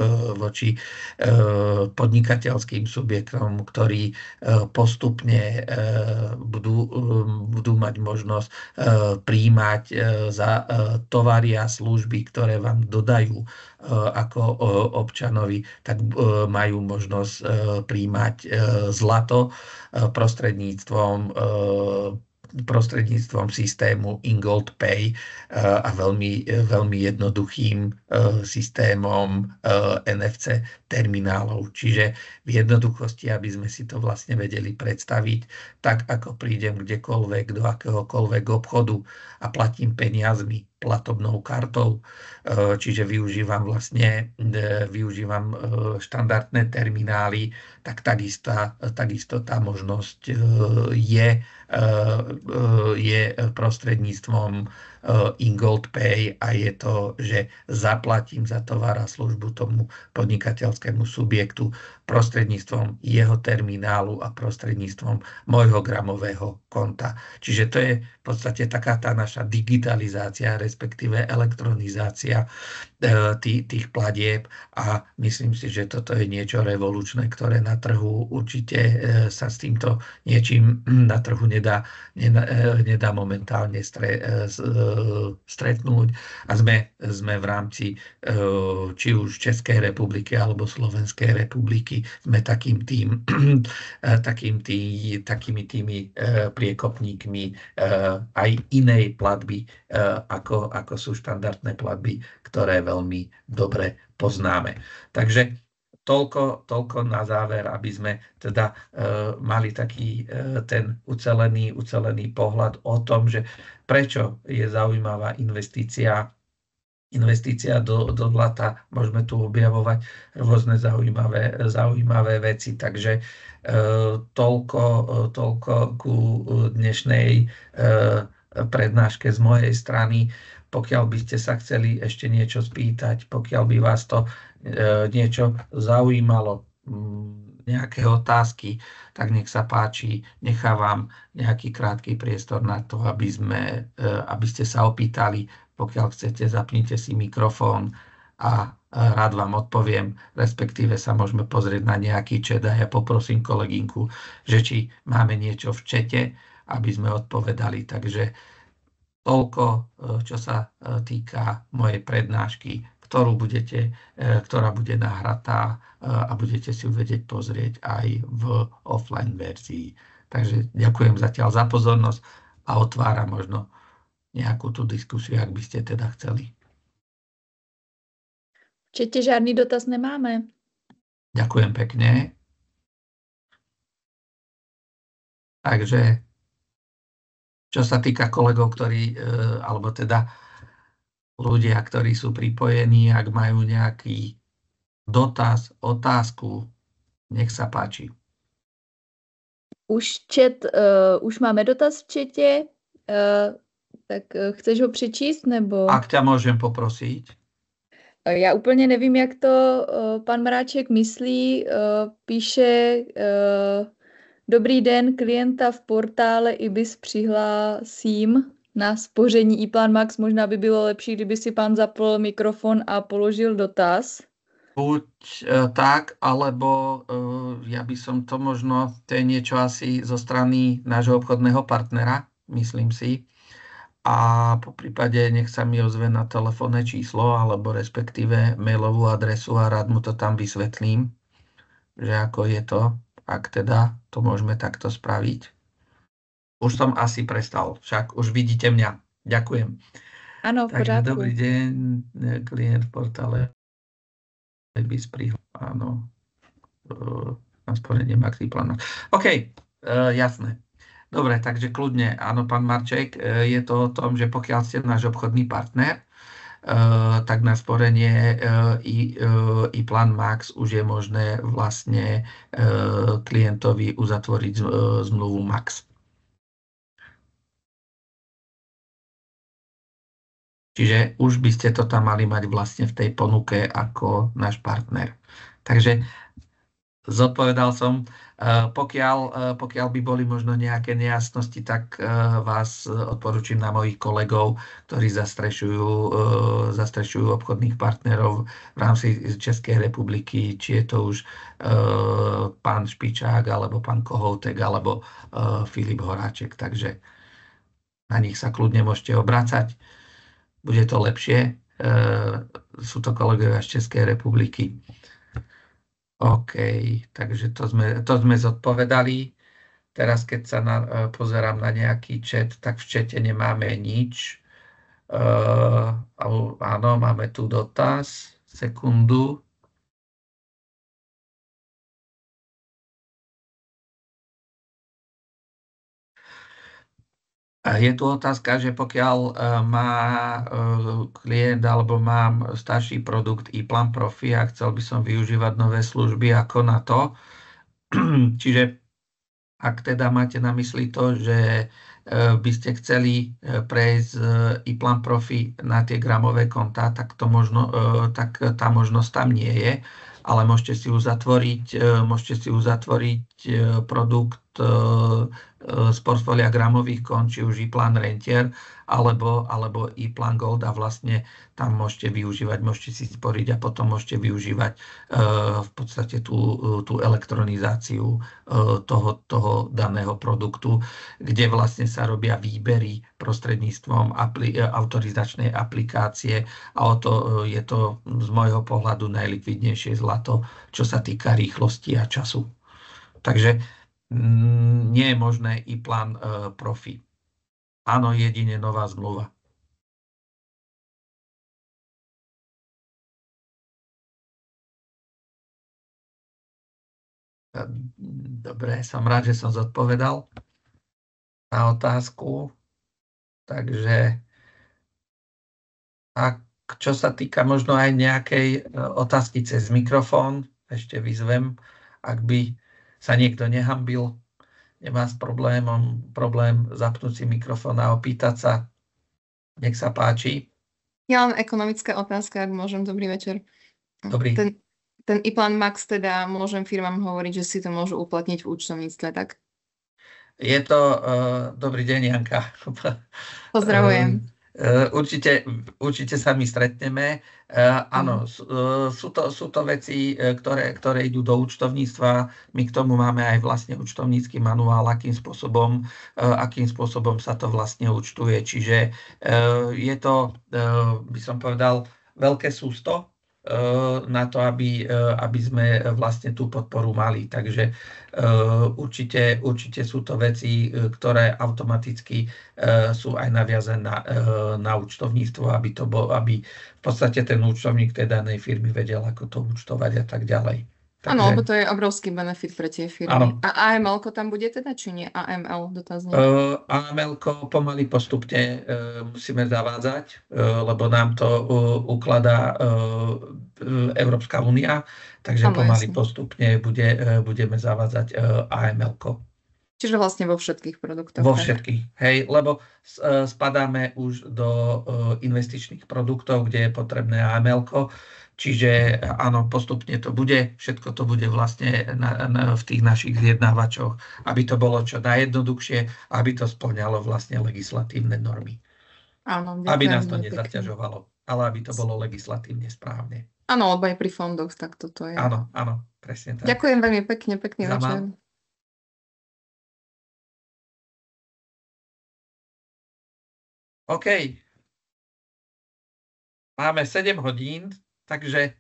podnikateľským subjektom, ktorí postupne budú mať možnosť prijímať za tovary a služby, ktoré vám dodajú ako občanovi, tak majú možnosť prijímať zlato prostredníctvom systému Ingold Pay a veľmi jednoduchým systémom NFC terminálov. Čiže v jednoduchosti, aby sme si to vlastne vedeli predstaviť, tak ako prídem kdekoľvek, do akéhokoľvek obchodu a platím peniazmi, platobnou kartou, čiže využívam štandardné terminály, tak takisto tá možnosť je prostredníctvom Ingold Pay a je to, že zaplatím za tovar a službu tomu podnikateľskému subjektu prostredníctvom jeho terminálu a prostredníctvom môjho gramového konta. Čiže to je v podstate taká tá naša digitalizácia, respektíve elektronizácia tých platieb a myslím si, že toto je niečo revolučné, ktoré na trhu určite sa s týmto niečím na trhu nedá momentálne stretnúť a sme v rámci či už Českej republiky alebo Slovenskej republiky sme takými tými priekopníkmi aj inej platby, ako sú štandardné platby, ktoré veľmi dobre poznáme. Takže toľko na záver, aby sme teda mali taký ten ucelený pohľad o tom, že prečo je zaujímavá investícia do zlata. Môžeme tu objavovať rôzne zaujímavé veci. Takže toľko ku dnešnej prednáške z mojej strany. Pokiaľ by ste sa chceli ešte niečo spýtať, pokiaľ by vás to niečo zaujímalo, nejaké otázky, tak nech sa páči, nechávam nejaký krátky priestor na to, aby ste sa opýtali. Pokiaľ chcete, zapnite si mikrofón a rád vám odpoviem, respektíve sa môžeme pozrieť na nejaký chat a ja poprosím kolegynku, že či máme niečo v čete, aby sme odpovedali. Takže toľko, čo sa týka mojej prednášky, ktorá bude nahratá a budete si ju vedieť pozrieť aj v offline verzii. Takže ďakujem zatiaľ za pozornosť a otváram možno nejakú tú diskusiu, ak by ste teda chceli. Určite žádný dotaz nemáme. Ďakujem pekne. Takže čo sa týka kolegov, alebo teda ľudia, ktorí sú pripojení, ak majú nejaký dotaz, otázku, nech sa páči. Už máme dotaz v čete, tak chceš ho přečíst, nebo? Ak ťa môžem poprosiť. Já úplně nevím, jak to pan Mráček myslí. Píše, dobrý den, klienta v portále IBIS přihlásím na spoření iPlan Max. Možná by bylo lepší, kdyby si pán zapl mikrofon a položil dotaz. Buď tak, alebo ja by som to možno, to je niečo asi zo strany nášho obchodného partnera, myslím si. A po prípade nech sa mi ozve na telefónne číslo alebo respektíve mailovú adresu a rád mu to tam vysvetlím, že ako je to, ak teda to môžeme takto spraviť. Už som asi prestal, však už vidíte mňa. Ďakujem. Áno, v poriadku. Takže dobrý deň, klient v portále áno, na sporenie Maxiplan. OK, jasné. Dobre, takže kľudne, áno, pán Marček, je to o tom, že pokiaľ ste náš obchodný partner, tak na sporenie iPlan Max už je možné vlastne klientovi uzatvoriť zmluvu Max. Čiže už by ste to tam mali mať vlastne v tej ponuke ako náš partner. Takže zodpovedal som. Pokiaľ by boli možno nejaké nejasnosti, tak vás odporúčam na mojich kolegov, ktorí zastrešujú obchodných partnerov v rámci Českej republiky, či je to už pán Špičák, alebo pán Kohoutek, alebo Filip Horáček. Takže na nich sa kľudne môžete obrácať. Bude to lepšie. Sú to kolegovia z Českej republiky. OK, takže to sme zodpovedali. Teraz, keď sa pozerám na nejaký chat, tak v čete nemáme nič. Áno, máme tu dotaz. Sekundu. Je tu otázka, že pokiaľ má klient alebo mám starší produkt iPlan Profi a chcel by som využívať nové služby, ako na to. Čiže ak teda máte na mysli to, že by ste chceli prejsť z iPlan Profi na tie gramové kontá, tak tá možnosť tam nie je, ale môžete si uzatvoriť produkt z portfólia gramových kont, či už iPlan Rentier alebo iPlan Gold, a vlastne tam môžete si sporiť a potom môžete využívať v podstate tú elektronizáciu toho daného produktu, kde vlastne sa robia výbery prostredníctvom autorizačnej aplikácie, a je to z môjho pohľadu najlikvidnejšie zlato, čo sa týka rýchlosti a času. Takže nie je možné iPlan Profi. Áno, jedine nová zmluva. Dobre, som rád, že som zodpovedal na otázku. Takže čo sa týka možno aj nejakej otázky cez mikrofón, ešte vyzvem, ak by sa niekto nehambil, nemá problém zapnúť si mikrofón a opýtať sa. Nech sa páči. Ja len ekonomická otázka, ak môžem. Dobrý večer. Dobrý. Ten iPlan Max, teda môžem firmám hovoriť, že si to môžu uplatniť v účtovníctve, tak? Je to... Dobrý deň, Janka. Pozdravujem. Určite sa my stretneme. Áno, sú to veci, ktoré idú do účtovníctva. My k tomu máme aj vlastne účtovnícky manuál, akým spôsobom sa to vlastne účtuje. Čiže je to, by som povedal, veľké sústo na to, aby sme vlastne tú podporu mali. Takže určite sú to veci, ktoré automaticky sú aj naviazané na účtovníctvo, aby v podstate ten účtovník tej danej firmy vedel, ako to účtovať a tak ďalej. Áno, lebo to je obrovský benefit pre tie firmy. Áno. A AML-ko tam bude teda, či nie? AML dotazník? AML-ko pomaly postupne musíme zavádzať, lebo nám to ukladá Európska únia, takže pomaly postupne budeme zavádzať AML-ko. Čiže vlastne vo všetkých produktoch. Vo všetkých, hej, lebo spadáme už do investičných produktov, kde je potrebné AML-ko. Čiže áno, postupne to bude, všetko to bude vlastne v tých našich vyjednávačoch, aby to bolo čo najjednoduchšie, aby to spĺňalo vlastne legislatívne normy. Áno, aby nás to nezaťažovalo, ale aby to bolo legislatívne správne. Áno, lebo aj pri fondoch, tak toto je. Áno, presne tak. Ďakujem veľmi pekne, pekný večer. OK. Máme 7 hodín. Takže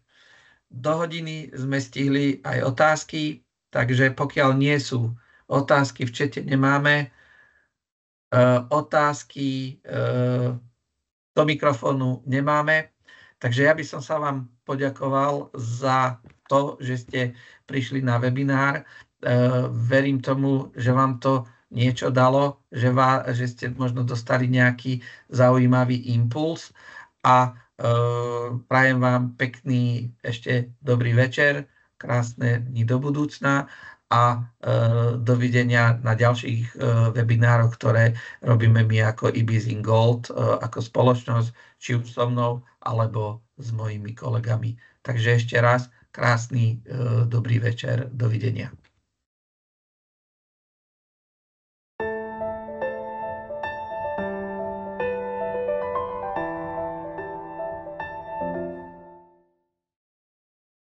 do hodiny sme stihli aj otázky, takže pokiaľ nie sú otázky, v čete nemáme otázky, do mikrofónu nemáme, takže ja by som sa vám poďakoval za to, že ste prišli na webinár. Verím tomu, že vám to niečo dalo, že ste možno dostali nejaký zaujímavý impuls, a Prajem vám pekný ešte dobrý večer, krásne dni do budúcna a dovidenia na ďalších webinároch, ktoré robíme my ako eBizing Gold, ako spoločnosť, či už so mnou, alebo s mojimi kolegami. Takže ešte raz krásny dobrý večer, dovidenia.